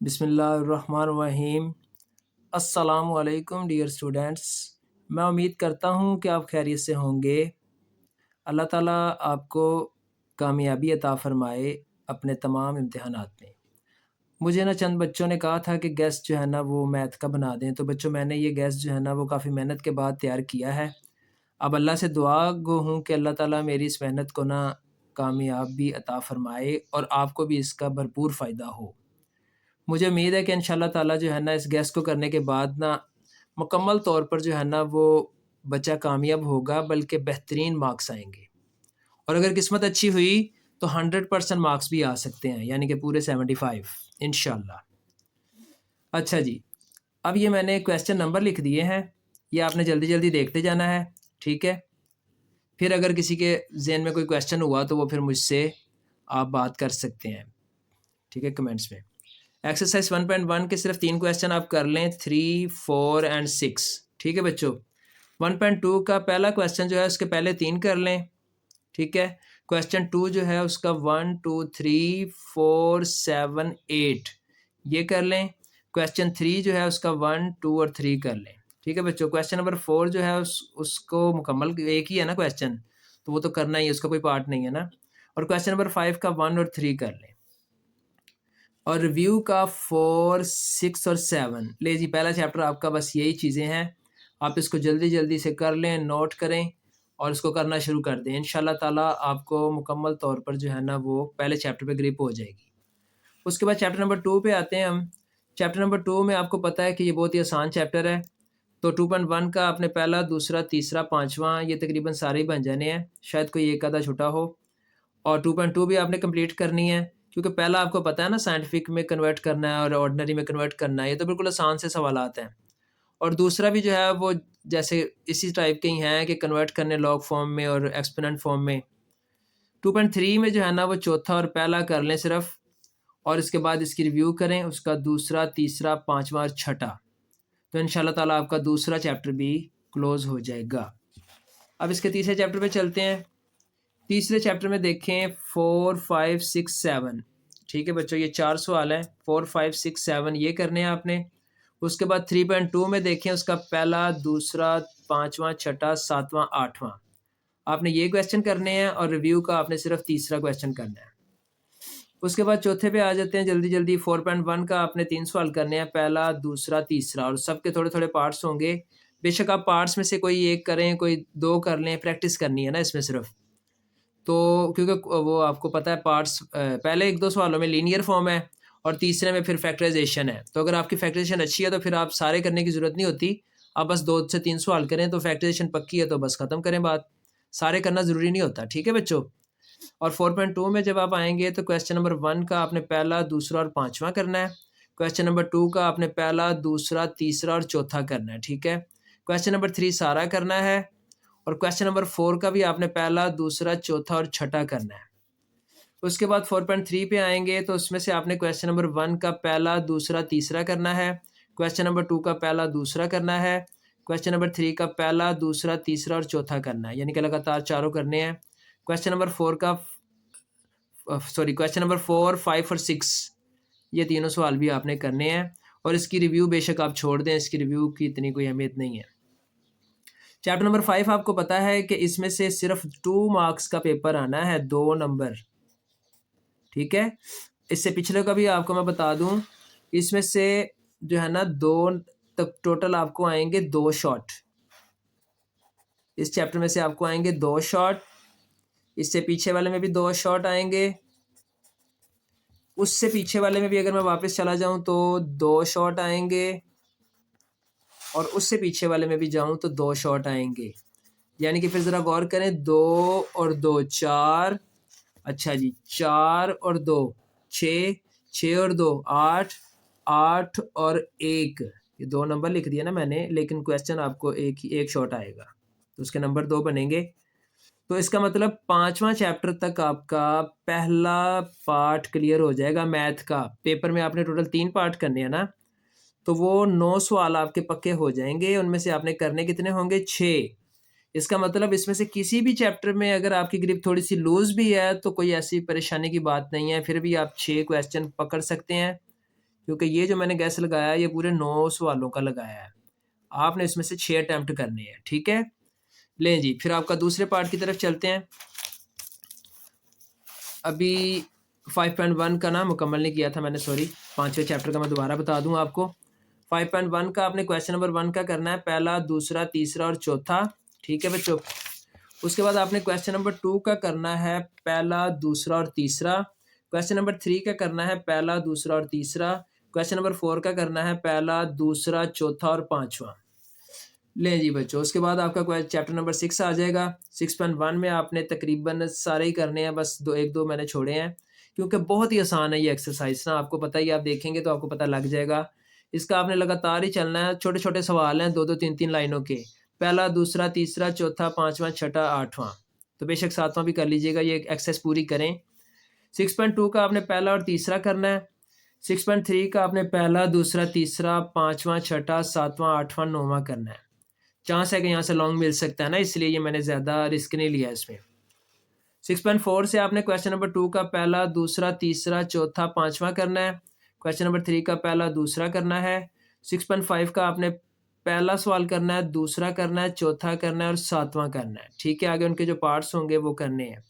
बिस्मिल्लाहिर्रहमानिर्रहीम। अस्सलामुअलैकुम dear students. मैं उम्मीद करता हूँ कि आप खैरियत से होंगे। अल्लाह ताला आपको कामयाबी अता फ़रमाए अपने तमाम इम्तिहानात में। मुझे ना चंद बच्चों ने कहा था कि गेस्ट जो है ना वो मैथ का बना दें, तो बच्चों मैंने ये गेस्ट जो है ना वो काफ़ी मेहनत के बाद तैयार किया है। अब अल्लाह से दुआ गो हूँ कि अल्लाह ताला मेरी इस मेहनत को ना कामयाबी अता फ़रमाए और आपको भी इसका भरपूर फ़ायदा हो। मुझे उम्मीद है कि इंशाल्लाह ताला जो है ना इस गेस्ट को करने के बाद ना मुकम्मल तौर पर जो है ना वो बच्चा कामयाब होगा, बल्कि बेहतरीन मार्क्स आएँगे और अगर किस्मत अच्छी हुई तो 100% मार्क्स भी आ सकते हैं, यानी कि पूरे 75 इंशाल्लाह। अच्छा जी, अब ये मैंने क्वेश्चन नंबर लिख दिए हैं, ये आपने जल्दी-जल्दी देखते जाना है, ठीक है? फिर अगर किसी के ज़हन में कोई क्वेश्चन हुआ तो वो फिर मुझसे आप बात कर सकते हैं, ठीक है, कमेंट्स में। एक्सरसाइज 1.1 के सिर्फ 3 क्वेश्चन आप कर लें, 3, 4 एंड 6, ठीक है बच्चों। 1.2 का पहला क्वेश्चन जो है उसके पहले 3 कर लें, ठीक है। क्वेश्चन 2 जो है उसका 1, 2, 3, 4, 7, 8 ये कर लें। क्वेश्चन 3 जो है उसका 1, 2 और 3 कर लें, ठीक है बच्चों। क्वेश्चन नंबर 4 जो है उसको मुकम्मल एक ही है ना क्वेश्चन, तो वो तो करना ही है, उसका कोई पार्ट नहीं है ना। और क्वेश्चन नंबर 5 का 1 और 3 कर लें। और रिव्यू का 4, 6 और 7 ले जी, पहला चैप्टर आपका बस यही चीज़ें हैं। आप इसको जल्दी जल्दी से कर लें, नोट करें और इसको करना शुरू कर दें। इंशाल्लाह ताला आपको मुकम्मल तौर पर जो है ना वो पहले चैप्टर पे ग्रिप हो जाएगी। उसके बाद चैप्टर नंबर 2 पे आते हैं हम। चैप्टर नंबर 2 में आपको पता है कि ये बहुत ही आसान चैप्टर है। तो 2.1 का आपने पहला, दूसरा, तीसरा, पाँचवां ये तकरीबन सारे ही बन जाने हैं, शायद कोई एक आधा छुटा हो। और 2.2 भी आपने कंप्लीट करनी है, क्योंकि पहला आपको पता है ना साइंटिफिक में कन्वर्ट करना है और ऑर्डिनरी में कन्वर्ट करना है, ये तो बिल्कुल आसान से सवालात हैं। और दूसरा भी जो है वो जैसे इसी टाइप के ही हैं कि कन्वर्ट करने लॉग फॉर्म में और एक्सपोनेंट फॉर्म में। 2.3 में जो है ना वो चौथा और पहला कर लें सिर्फ, और इसके बाद इसकी रिव्यू करें, उसका दूसरा, तीसरा, पाँचवा और छठा। तो इंशाल्लाह ताला आपका दूसरा चैप्टर भी क्लोज हो जाएगा। अब इसके तीसरे चैप्टर पे चलते हैं। तीसरे चैप्टर में देखें 4, 5, 6, 7, ठीक है बच्चों, ये 4 सवाल हैं। 4, 5, 6, 7 ये करने हैं आपने। उसके बाद 3.2 में देखें उसका पहला, दूसरा, पाँचवा, छठा, सातवां, आठवां आपने ये क्वेश्चन करने हैं और रिव्यू का आपने सिर्फ तीसरा क्वेश्चन करना है। उसके बाद चौथे पे आ जाते हैं जल्दी जल्दी। 4.1 का आपने 3 सवाल करने हैं, पहला, दूसरा, तीसरा, और सबके थोड़े थोड़े पार्ट्स होंगे। बेशक आप पार्ट्स में से कोई एक करें, कोई 2 कर लें, प्रैक्टिस करनी है ना इसमें सिर्फ। तो क्योंकि वो आपको पता है पार्ट्स पहले 1-2 सवालों में लीनियर फॉर्म है और तीसरे में फिर फैक्टराइजेशन है। तो अगर आपकी फैक्टराइजेशन अच्छी है तो फिर आप सारे करने की ज़रूरत नहीं होती, आप बस 2 से 3 सवाल करें, तो फैक्टराइजेशन पक्की है तो बस ख़त्म करें बात, सारे करना ज़रूरी नहीं होता, ठीक है बच्चों। और 4.2 में जब आप आएंगे तो क्वेश्चन नंबर 1 का आपने पहला, दूसरा और पाँचवा करना है। क्वेश्चन नंबर 2 का आपने पहला, दूसरा, तीसरा और चौथा करना है, ठीक है। क्वेश्चन नंबर 3 सारा करना है और क्वेश्चन नंबर 4 का भी आपने पहला, दूसरा, चौथा और छठा करना है। उसके बाद 4.3 पे आएंगे तो उसमें से आपने क्वेश्चन नंबर 1 का पहला, दूसरा, तीसरा करना है। क्वेश्चन नंबर 2 का पहला, दूसरा करना है। क्वेश्चन नंबर 3 का पहला, दूसरा, तीसरा और चौथा करना है, यानी कि लगातार चारों करने हैं। क्वेश्चन नंबर 4 का क्वेश्चन नंबर 4, 5 और 6 ये तीनों सवाल भी आपने करने हैं और इसकी रिव्यू बेशक आप छोड़ दें, इसकी रिव्यू की इतनी कोई अहमियत नहीं है। चैप्टर नंबर 5 आपको पता है कि इसमें से सिर्फ 2 मार्क्स का पेपर आना है, 2 नंबर, ठीक है। इससे पिछले का भी आपको मैं बता दूं, इसमें से जो है ना 2 तक टोटल आपको आएंगे 2 शॉट। इस चैप्टर में से आपको आएंगे 2 शॉट, इससे पीछे वाले में भी 2 शॉट आएंगे, उससे पीछे वाले में भी अगर मैं वापस चला जाऊं तो 2 शॉट आएंगे, और उससे पीछे वाले में भी जाऊं तो 2 शॉट आएंगे। यानी कि फिर ज़रा गौर करें, 2 और 2 4, अच्छा जी, 4 और 2 6, 6 और 2 8, 8 और 1, ये 2 नंबर लिख दिया ना मैंने, लेकिन क्वेश्चन आपको एक शॉट आएगा तो उसके नंबर 2 बनेंगे। तो इसका मतलब 5वां चैप्टर तक आपका पहला पार्ट क्लियर हो जाएगा मैथ का। पेपर में आपने टोटल 3 पार्ट करने हैं ना, तो वो 9 सवाल आपके पक्के हो जाएंगे। उनमें से आपने करने कितने होंगे? 6। इसका मतलब इसमें से किसी भी चैप्टर में अगर आपकी ग्रिप थोड़ी सी लूज भी है तो कोई ऐसी परेशानी की बात नहीं है, फिर भी आप 6 क्वेश्चन पकड़ सकते हैं, क्योंकि ये जो मैंने गैस लगाया ये पूरे 9 सवालों का लगाया है। आपने इसमें से 6 अटैम्प्ट करने हैं, ठीक है। लें जी, फिर आपका दूसरे पार्ट की तरफ चलते हैं। अभी 5.1 का ना मुकम्मल नहीं किया था मैंने, सॉरी। 5वें चैप्टर का मैं दोबारा बता दूं आपको। 5.1 का आपने क्वेश्चन नंबर 1 का करना है पहला, दूसरा, तीसरा और चौथा, ठीक है बच्चों। उसके बाद आपने क्वेश्चन नंबर 2 का करना है पहला, दूसरा और तीसरा। क्वेश्चन नंबर 3 का करना है पहला, दूसरा और तीसरा। क्वेश्चन नंबर 4 का करना है पहला, दूसरा, चौथा और पांचवा। ले जी बच्चों, उसके बाद आपका चैप्टर नंबर 6 आ जाएगा। 6.1 में आपने तकरीबन सारे ही करने हैं, बस एक दो मैंने छोड़े हैं क्योंकि बहुत ही आसान है ये एक्सरसाइज ना, आपको पता ही, आप देखेंगे तो आपको पता लग जाएगा। इसका आपने लगातार ही चलना है, छोटे छोटे सवाल हैं, दो दो तीन तीन लाइनों के, पहला, दूसरा, तीसरा, चौथा, पांचवा, छठा, आठवां, तो बेशक सातवां भी कर लीजिएगा, ये एक्सरसाइज पूरी करें। 6.2 का आपने पहला और तीसरा करना है। 6.3 का आपने पहला, दूसरा, तीसरा, पांचवा, छठा, सातवां, आठवां, नौवां करना है। चांस है कि यहाँ से लॉन्ग मिल सकता है ना, इसलिए ये मैंने ज़्यादा रिस्क नहीं लिया इसमें। 6.4 से आपने क्वेश्चन नंबर 2 का पहला, दूसरा, तीसरा, चौथा, पांचवा करना है। क्वेश्चन नंबर 3 का पहला, दूसरा करना है। 6.5 का आपने पहला सवाल करना है, दूसरा करना है, चौथा करना है और सातवां करना है, ठीक है। आगे उनके जो पार्ट्स होंगे वो करने हैं।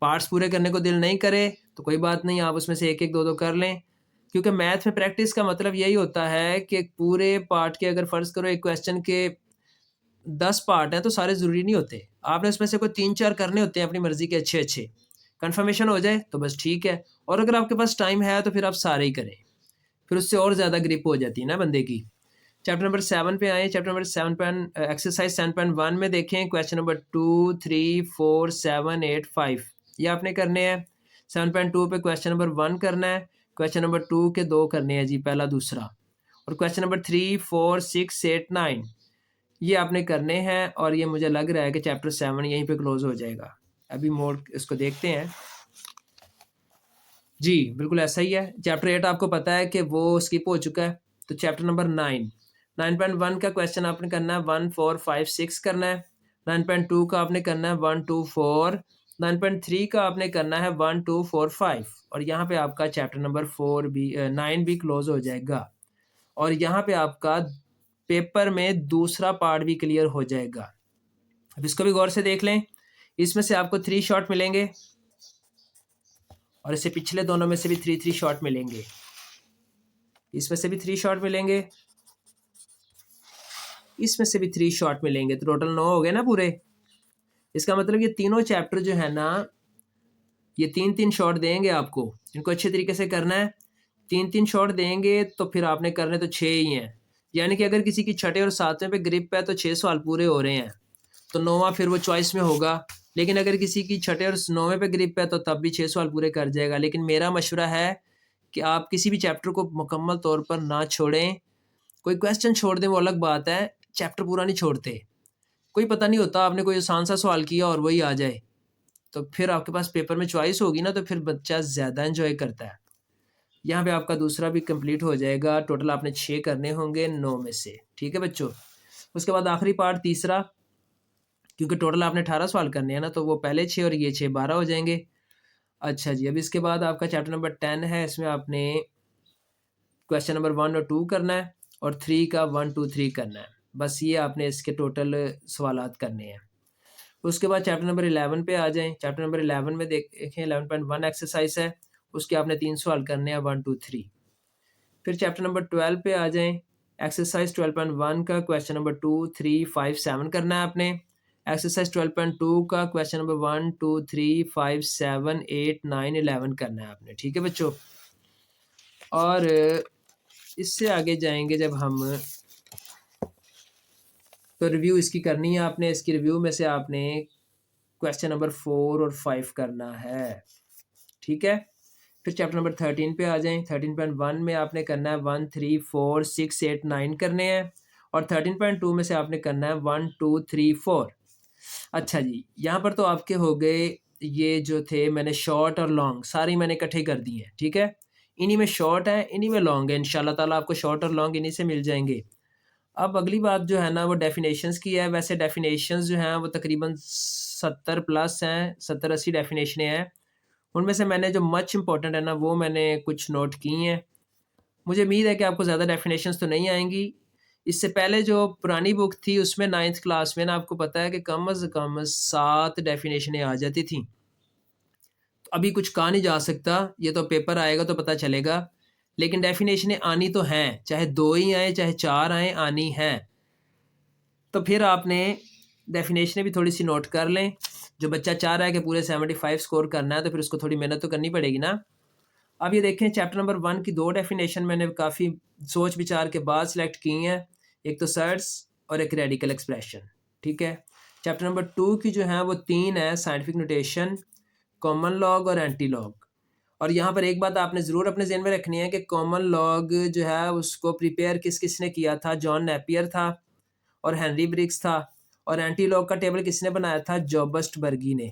पार्ट्स पूरे करने को दिल नहीं करे तो कोई बात नहीं, आप उसमें से एक एक दो दो कर लें, क्योंकि मैथ में प्रैक्टिस का मतलब यही होता है कि पूरे पार्ट के, अगर फ़र्ज़ करो एक क्वेश्चन के 10 पार्ट हैं तो सारे ज़रूरी नहीं होते, आपने उसमें से कोई 3-4 करने होते हैं अपनी मर्ज़ी के, अच्छे अच्छे, कन्फर्मेशन हो जाए तो बस ठीक है। और अगर आपके पास टाइम है तो फिर आप सारे ही करें, फिर उससे और ज़्यादा ग्रिप हो जाती है ना बंदे की। चैप्टर नंबर 7 पे आए। चैप्टर नंबर 7 एक्सरसाइज 7.1 में देखें क्वेश्चन नंबर 2, 3, 4, 7, 8, 5 ये आपने करने हैं। 7.2 पे क्वेश्चन नंबर 1 करना है। क्वेश्चन नंबर 2 के 2 करने हैं जी, पहला, दूसरा। और क्वेश्चन नंबर 3, 4, 6, 8, 9 ये आपने करने हैं। और ये मुझे लग रहा है कि चैप्टर 7 यहीं पे क्लोज हो जाएगा। अभी मोड इसको देखते हैं जी, बिल्कुल ऐसा ही है। चैप्टर 8 आपको पता है कि वो स्किप हो चुका है, तो चैप्टर नंबर 9.1 का क्वेश्चन आपने करना है 1, 4, 5, 6 करना है। 9.2 का आपने करना है 1, 2, 4। 9.3 का आपने करना है 1, 2, 4, 5। और यहाँ पे आपका चैप्टर नंबर 9 भी क्लोज हो जाएगा। और यहाँ पे आपका पेपर में दूसरा पार्ट भी क्लियर हो जाएगा। अब इसको भी गौर से देख लें, इसमें से आपको 3 शॉट मिलेंगे और इससे पिछले दोनों में से भी 3 शॉट मिलेंगे, इसमें से भी 3 शॉट मिलेंगे, इसमें से भी 3 शॉट मिलेंगे, तो टोटल 9 हो गए ना पूरे। इसका मतलब ये तीनों चैप्टर जो है ना, ये 3-3 शॉट देंगे आपको, इनको अच्छे तरीके से करना है। 3-3 शॉट देंगे तो फिर आपने करने तो 6 ही हैं, यानी कि अगर किसी की छठे और सातवें पे ग्रिप है तो 6 सवाल पूरे हो रहे हैं, तो 9वां फिर वो चॉइस में होगा। लेकिन अगर किसी की छठे और 9वें पे ग्रिप है तो तब भी 6 सवाल पूरे कर जाएगा। लेकिन मेरा मशवरा है कि आप किसी भी चैप्टर को मुकम्मल तौर पर ना छोड़ें। कोई क्वेश्चन छोड़ दें वो अलग बात है, चैप्टर पूरा नहीं छोड़ते। कोई पता नहीं होता, आपने कोई आसान सा सवाल किया और वही आ जाए, तो फिर आपके पास पेपर में चॉइस होगी ना, तो फिर बच्चा ज़्यादा एंजॉय करता है। यहाँ पे आपका दूसरा भी कंप्लीट हो जाएगा। टोटल आपने 6 करने होंगे 9 में से, ठीक है बच्चों। उसके बाद आखिरी पार्ट तीसरा, क्योंकि टोटल आपने 18 सवाल करने हैं ना, तो वो पहले 6 और ये 6 12 हो जाएंगे। अच्छा जी, अब इसके बाद आपका चैप्टर नंबर 10 है, इसमें आपने क्वेश्चन नंबर 1 और 2 करना है और 3 का 1, 2, 3 करना है। बस ये आपने इसके टोटल सवालात करने हैं। उसके बाद चैप्टर नंबर 11 पे आ जाएं। चैप्टर नंबर 11 में देखें 11.1 एक्सरसाइज है, उसके आपने 3 सवाल करने हैं 1, 2, 3। फिर चैप्टर नंबर 12 पे आ जाएं। एक्सरसाइज 12.1 का क्वेश्चन नंबर 2, 3, 5, 7 करना है आपने। एक्सरसाइज 12.2 का क्वेश्चन नंबर 1, 2, 3, 5, 7, 8, 9, 11 करना है आपने, ठीक है बच्चों। और इससे आगे जाएंगे जब हम, तो रिव्यू इसकी करनी है आपने। इसकी रिव्यू में से आपने क्वेश्चन नंबर 4 और 5 करना है, ठीक है। फिर चैप्टर नंबर 13 पे आ जाएं। 13.1 में आपने करना है 1, 3, 4, 6, 8, 9 करने हैं। और 13.2 में से आपने करना है 1, 2, 3, 4। अच्छा जी, यहाँ पर तो आपके हो गए, ये जो थे मैंने शॉर्ट और लॉन्ग सारी मैंने इकट्ठे कर दी हैं, ठीक है। इन्हीं में शॉर्ट है, इन्हीं में लॉन्ग है, इंशाल्लाह ताला आपको शॉर्ट और लॉन्ग इन्हीं से मिल जाएंगे। अब अगली बात जो है ना वो डेफिनेशंस की है। वैसे डेफिनेशंस जो हैं वो तकरीबन 70 प्लस हैं, 70-80 डेफिनेशनें हैं। उनमें से मैंने जो मच इम्पॉर्टेंट है ना वो मैंने कुछ नोट की हैं। मुझे उम्मीद है कि आपको ज़्यादा डेफिनेशंस तो नहीं आएंगी। इससे पहले जो पुरानी बुक थी उसमें 9th क्लास में ना आपको पता है कि कम अज़ कम 7 डेफिनेशनें आ जाती थी। तो अभी कुछ कहा नहीं जा सकता, ये तो पेपर आएगा तो पता चलेगा, लेकिन डेफिनेशनें आनी तो हैं, चाहे 2 ही आएँ चाहे 4 आएँ, आनी हैं। तो फिर आपने डेफिनेशनें भी थोड़ी सी नोट कर लें। जो बच्चा चाह रहा है कि पूरे 75 स्कोर करना है तो फिर उसको थोड़ी मेहनत तो करनी पड़ेगी ना। अब ये देखें, चैप्टर नंबर 1 की 2 डेफिनेशन मैंने काफ़ी सोच विचार के बाद सिलेक्ट की हैं। एक तो सर्ट्स और एक रेडिकल एक्सप्रेशन, ठीक है। चैप्टर नंबर 2 की जो है वो 3 है, साइंटिफिक नोटेशन, कॉमन लॉग और एंटी लॉग। और यहाँ पर एक बात आपने ज़रूर अपने ज़हन में रखनी है कि कॉमन लॉग जो है उसको प्रिपेयर किस किस ने किया था, जॉन नेपियर था और हेनरी ब्रिग्स था। और एंटी लॉग का टेबल किसने बनाया था, जॉबस्ट बर्गी ने,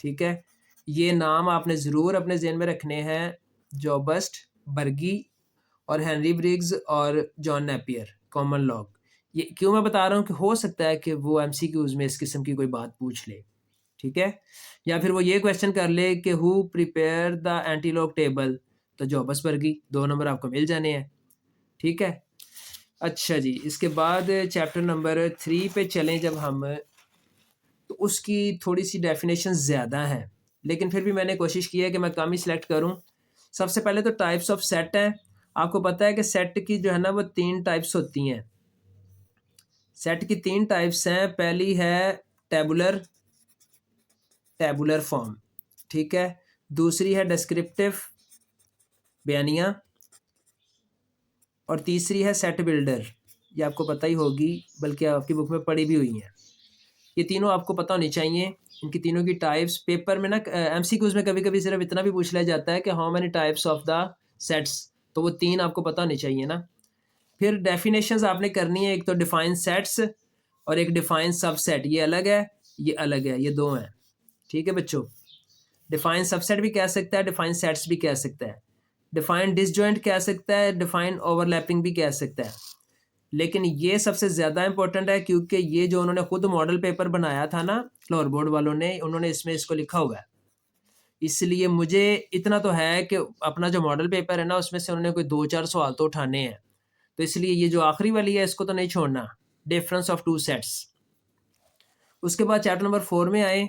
ठीक है। ये नाम आपने ज़रूर अपने ज़हन में रखने हैं, जॉबस्ट बर्गी और हेनरी ब्रिग्स और जॉन नेपियर, कॉमन लॉग। ये क्यों मैं बता रहा हूँ कि हो सकता है कि वो एमसीक्यूज़ में इस किस्म की कोई बात पूछ ले, ठीक है। या फिर वो ये क्वेश्चन कर ले कि who prepared the antilog table, तो जॉबस बर्गी, 2 नंबर आपको मिल जाने हैं, ठीक है। अच्छा जी, इसके बाद चैप्टर नंबर 3 पे चलें जब हम, तो उसकी थोड़ी सी डेफिनेशन ज़्यादा हैं, लेकिन फिर भी मैंने कोशिश की है कि मैं कम ही सिलेक्ट करूं। सबसे पहले तो टाइप्स ऑफ सेट है। आपको पता है कि सेट की जो है ना वो 3 टाइप्स होती हैं। सेट की 3 टाइप्स हैं। पहली है टेबुलर, टेबुलर फॉर्म, ठीक है। दूसरी है डिस्क्रिप्टिव, बयानिया, और तीसरी है सेट बिल्डर। ये आपको पता ही होगी, बल्कि आपकी बुक में पढ़ी भी हुई हैं। ये तीनों आपको पता होनी चाहिए। इनकी तीनों की टाइप्स पेपर में ना एमसीक्यूज में कभी कभी सिर्फ इतना भी पूछ लिया जाता है कि how many types of the sets, तो वो 3 आपको पता होनी चाहिए ना। फिर डेफिनेशंस आपने करनी है, एक तो डिफाइन सेट्स और एक डिफाइन सबसेट। ये अलग है, ये अलग है, ये 2 हैं, ठीक है बच्चों। डिफाइन सबसेट भी कह सकता है, डिफाइन सेट्स भी कह सकता है, डिफाइन डिसजॉइंट कह सकता है, डिफाइन ओवरलैपिंग भी कह सकता है। लेकिन ये सबसे ज़्यादा इंपॉर्टेंट है, क्योंकि ये जो उन्होंने खुद मॉडल पेपर बनाया था ना फ्लोर बोर्ड वालों ने, उन्होंने इसमें इसको लिखा हुआ है। इसलिए मुझे इतना तो है कि अपना जो मॉडल पेपर है ना उसमें से उन्होंने कोई 2-4 सवाल तो उठाने हैं। तो इसलिए ये जो आखिरी वाली है इसको तो नहीं छोड़ना, डिफरेंस ऑफ टू सेट्स। उसके बाद चैप्टर नंबर 4 में आए,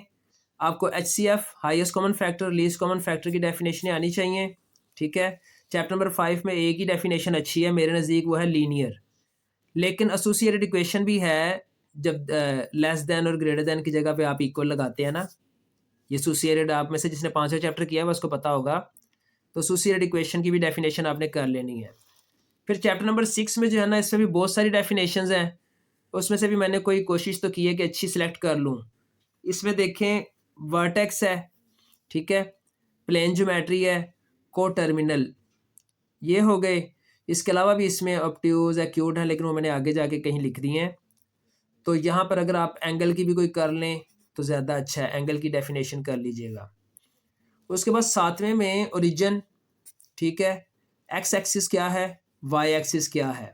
आपको HCF, highest common factor, least common factor की डेफिनेशन आनी चाहिए, ठीक है। चैप्टर नंबर 5 में एक ही डेफिनेशन अच्छी है मेरे नज़दीक, वो है लीनियर। लेकिन एसोसिएटेड इक्वेशन भी है, जब लेस देन और ग्रेटर देन की जगह पे आप इक्वल लगाते हैं ना। ये एसोसिएटेड, आप में से जिसने 5वां चैप्टर किया है उसको पता होगा। तो एसोसिएटेड इक्वेशन की भी डेफिनेशन आपने कर लेनी है। फिर चैप्टर नंबर 6 में जो है ना इसमें भी बहुत सारी डेफिनेशंस हैं, उसमें से भी मैंने कोई कोशिश तो की है कि अच्छी सिलेक्ट कर लूँ। इसमें देखें, वर्टेक्स है, ठीक है, प्लेन ज्योमेट्री है, को टर्मिनल, ये हो गए। इसके अलावा भी इसमें ऑब्ट्यूज एक्यूट हैं, लेकिन वो मैंने आगे जाके कहीं लिख दी हैं। तो यहाँ पर अगर आप एंगल की भी कोई कर लें तो ज़्यादा अच्छा है, एंगल की डेफिनेशन कर लीजिएगा। उसके बाद 7वें में ओरिजिन, ठीक है। एक्स एक्सिस क्या है, वाई एक्सिस क्या है,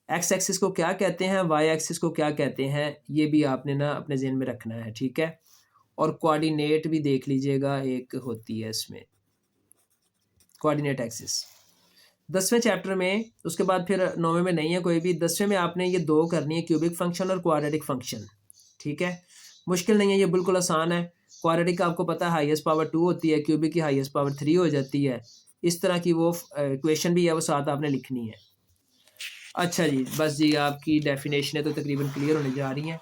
एक्स एक्सिस को क्या कहते हैं, वाई एक्सिस को क्या कहते हैं, ये भी आपने ना अपने ज़हन में रखना है, ठीक है। और कोऑर्डिनेट भी देख लीजिएगा, एक होती है इसमें कोऑर्डिनेट एक्सिस 10वें चैप्टर में। उसके बाद फिर 9वें में नहीं है कोई भी। 10वें में आपने ये 2 करनी है, क्यूबिक फंक्शन और क्वाड्रेटिक फंक्शन, ठीक है। मुश्किल नहीं है, ये बिल्कुल आसान है। क्वाड्रेटिक आपको पता है हाईएस्ट पावर 2 होती है, क्यूबिक की हाईएस्ट पावर 3 हो जाती है। इस तरह की वो इक्वेशन भी है, वो साथ आपने लिखनी है। अच्छा जी, बस जी आपकी डेफिनेशनें तो तकरीबन क्लियर होने जा रही हैं।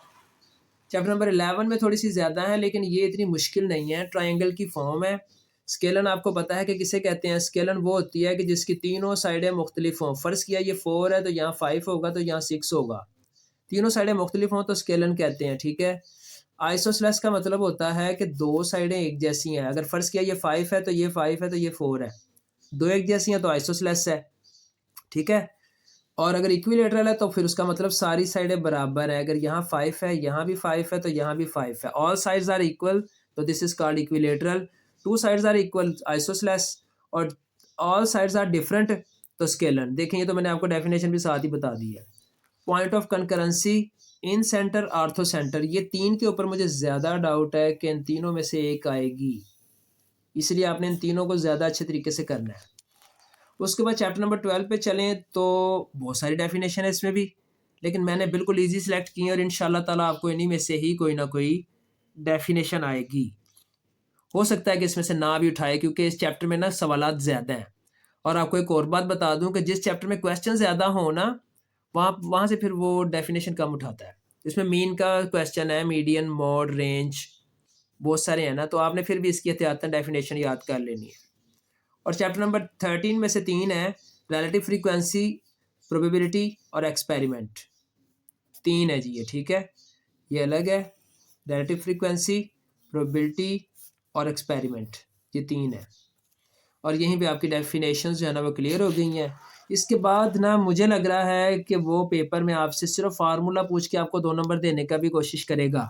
चैप्टर नंबर 11 में थोड़ी सी ज़्यादा है, लेकिन ये इतनी मुश्किल नहीं है। ट्रायंगल की फॉर्म है। स्केलन आपको पता है कि किसे कहते हैं, स्केलन वो होती है कि जिसकी तीनों साइडें मुख्तलिफ हों। फ़र्ज़ किया ये 4 है तो यहाँ 5 होगा, तो यहाँ 6 होगा, तीनों साइडें मुख्तलिफ हों तो स्केलन कहते हैं, ठीक है। आइसोसेलेस का मतलब होता है कि 2 साइडें एक जैसी हैं। अगर फ़र्ज़ किया ये 5 है तो ये 5 है तो ये 4 है, 2 एक जैसी हैं तो आइसोसेलेस है, ठीक है। और अगर इक्विलेटरल है तो फिर उसका मतलब सारी साइडें बराबर है। अगर यहाँ 5 है, यहाँ भी 5 है तो यहाँ भी 5 है, all sides are equal, so this is called equilateral. 2 sides are equal, isosceles, और ऑल साइड्स आर डिफरेंट, तो स्केलन। देखें, ये तो मैंने आपको डेफिनेशन भी साथ ही बता दी है। Point of concurrency, in centre, ortho centre, ये 3 के ऊपर मुझे ज़्यादा डाउट है कि इन तीनों में से एक आएगी, इसलिए आपने इन तीनों को ज़्यादा अच्छे तरीके से करना है। उसके बाद चैप्टर नंबर 12 पे चलें तो बहुत सारी डेफिनेशन है इसमें भी, लेकिन मैंने बिल्कुल ईजी सेलेक्ट की है और इंशाल्लाह ताला आपको इन्हीं में से ही कोई ना कोई डेफिनेशन आएगी। हो सकता है कि इसमें से ना भी उठाए क्योंकि इस चैप्टर में ना सवालात ज़्यादा हैं। और आपको एक और बात बता दूं कि जिस चैप्टर में क्वेश्चन ज़्यादा हो ना, वहाँ वहाँ से फिर वो डेफिनेशन कम उठाता है। इसमें मीन का क्वेश्चन है, मीडियन, मोड, रेंज, बहुत सारे हैं ना, तो आपने फिर भी इसकी एहतियातन डेफिनेशन याद कर लेनी है। और चैप्टर नंबर 13 में से 3 है, रिलेटिव फ्रीक्वेंसी, प्रोबेबिलिटी और एक्सपेरिमेंट। 3 है जी ये, ठीक है, ये अलग है। रिलेटिव फ्रीक्वेंसी, प्रोबेबिलिटी और एक्सपेरिमेंट, ये 3 है। और यहीं पे आपकी डेफिनेशंस जो है ना वो क्लियर हो गई हैं। इसके बाद ना मुझे लग रहा है कि वो पेपर में आपसे सिर्फ फार्मूला पूछ के आपको 2 नंबर देने का भी कोशिश करेगा।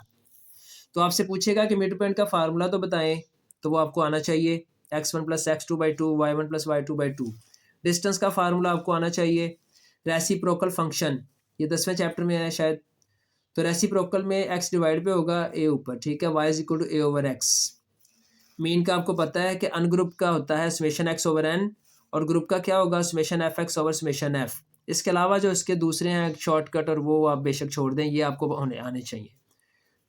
तो आपसे पूछेगा कि मिड पॉइंट का फार्मूला तो बताएं, तो वो आपको आना चाहिए, x1 + x2/2, y1 + y2/2। Distance का फार्मूला आपको आना चाहिए। रेसिप्रोकल फंक्शन, ये 10वें चैप्टर में है शायद, तो रेसिप्रोकल में x डिवाइड पे होगा a ऊपर, ठीक है, y = a/x। मीन का आपको पता है कि अनग्रुप का होता है समेशन x/n, और ग्रुप का क्या होगा, समेशन f(x/समेशन f)। इसके अलावा जो इसके दूसरे हैं शॉर्टकट, और वो आप बेशक छोड़ दें, ये आपको होने आने चाहिए।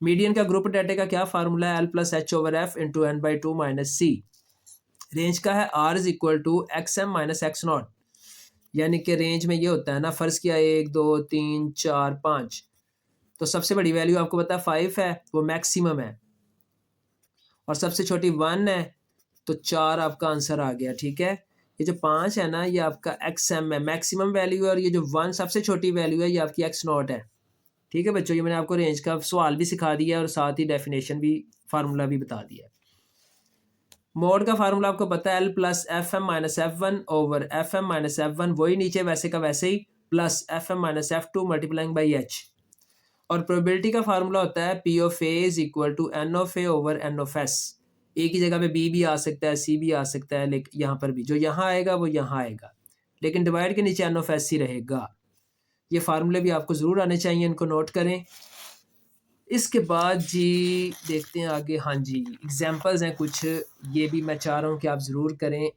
मीडियन का ग्रुप डाटा का क्या फार्मूला है, l+h/f × n/2 - c। रेंज का है r = xm - x0, यानी कि रेंज में ये होता है ना, फर्ज किया 1 2 3 4 5, तो सबसे बड़ी वैल्यू आपको पता है 5 है, वो मैक्सिमम है, और सबसे छोटी 1 है, तो 4 आपका आंसर आ गया, ठीक है। ये जो 5 है ना, ये आपका XM है, मैक्सिमम वैल्यू है, और ये जो 1 सबसे छोटी वैल्यू है, ये आपकी x0 है, ठीक है बच्चों। ये मैंने आपको रेंज का सवाल भी सिखा दिया और साथ ही डेफिनेशन भी, फार्मूला भी बता दिया। मोड का फार्मूला आपको पता है, l+fm - f1 / fm - f1, वही नीचे वैसे का वैसे ही, +fm - f2 × h। और प्रोबेबिलिटी का फार्मूला होता है P of A = N of A / N of S। एक ही जगह पे B भी आ सकता है, C भी आ सकता है, लेकिन यहाँ पर भी जो यहाँ आएगा वो यहाँ आएगा, लेकिन डिवाइड के नीचे N of S ही रहेगा। ये फार्मूले भी आपको ज़रूर आने चाहिए, इनको नोट करें। इसके बाद जी देखते हैं आगे। हाँ जी, एग्जांपल्स हैं कुछ, ये भी मैं चाह रहा हूँ कि आप ज़रूर करें।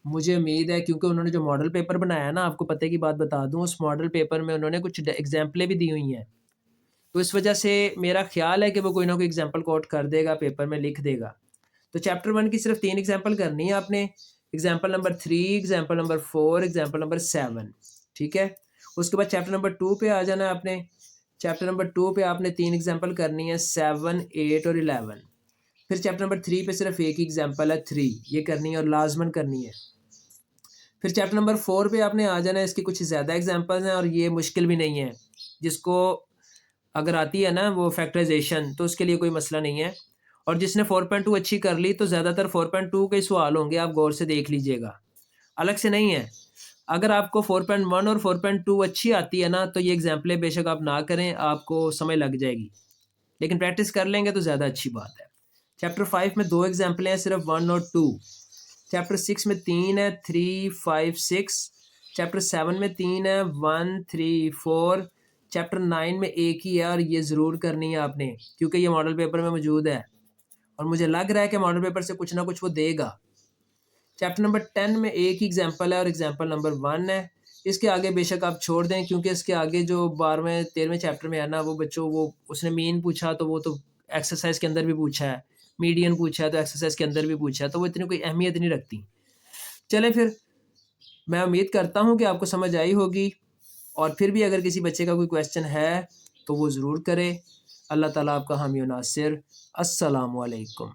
मुझे उम्मीद है, क्योंकि उन्होंने जो मॉडल पेपर बनाया ना, आपको पते की बात बता दूँ, उस मॉडल पेपर में उन्होंने कुछ एग्जाम्पलें भी दी हुई हैं, तो इस वजह से मेरा ख्याल है कि वो कोई ना कोई एग्जाम्पल कोट कर देगा, पेपर में लिख देगा। तो चैप्टर 1 की सिर्फ 3 एग्जाम्पल करनी है आपने, example number 3, example number 4, example number 7, ठीक है। उसके बाद चैप्टर नंबर 2 पे आ जाना है आपने। चैप्टर नंबर 2 पे आपने 3 एग्जाम्पल करनी है, 7, 8 और 11। फिर चैप्टर नंबर 3 पे सिर्फ एक ही एग्जाम्पल है, 3, ये करनी है और लाजमन करनी है। फिर चैप्टर नंबर 4 पे आपने आ जाना है, इसकी कुछ ज़्यादा एग्जाम्पल्स हैं और ये मुश्किल भी नहीं है, जिसको अगर आती है ना वो फैक्टराइजेशन, तो उसके लिए कोई मसला नहीं है। और जिसने 4.2 अच्छी कर ली, तो ज़्यादातर 4.2 के सवाल होंगे, आप गौर से देख लीजिएगा, अलग से नहीं है। अगर आपको 4.1 और 4.2 अच्छी आती है ना, तो ये एग्जाम्पलें बेशक आप ना करें, आपको समझ लग जाएगी, लेकिन प्रैक्टिस कर लेंगे तो ज़्यादा अच्छी बात है। चैप्टर 5 में 2 एग्जाम्पलें हैं, सिर्फ 1 और 2। चैप्टर 6 में 3 है, 3, 5, 6। चैप्टर 7 में 3 है, 1, 3, 4। चैप्टर 9 में एक ही है, और ये ज़रूर करनी है आपने, क्योंकि ये मॉडल पेपर में मौजूद है और मुझे लग रहा है कि मॉडल पेपर से कुछ ना कुछ वो देगा। चैप्टर नंबर 10 में एक ही एग्जाम्पल है और एग्जाम्पल नंबर 1 है। इसके आगे बेशक आप छोड़ दें, क्योंकि इसके आगे जो 12वें 13वें चैप्टर में है ना, वो बच्चों, वो उसने मीन पूछा तो वो तो एक्सरसाइज के अंदर भी पूछा है, मीडियन पूछा है तो एक्सरसाइज के अंदर भी पूछा है, तो वो इतनी कोई अहमियत नहीं रखती। चले फिर, मैं उम्मीद करता हूँ कि आपको समझ आई होगी, और फिर भी अगर किसी बच्चे का कोई क्वेश्चन है तो वो ज़रूर करे। अल्लाह ताला आपका हामी व नासिर। अस्सलामु अलैकुम।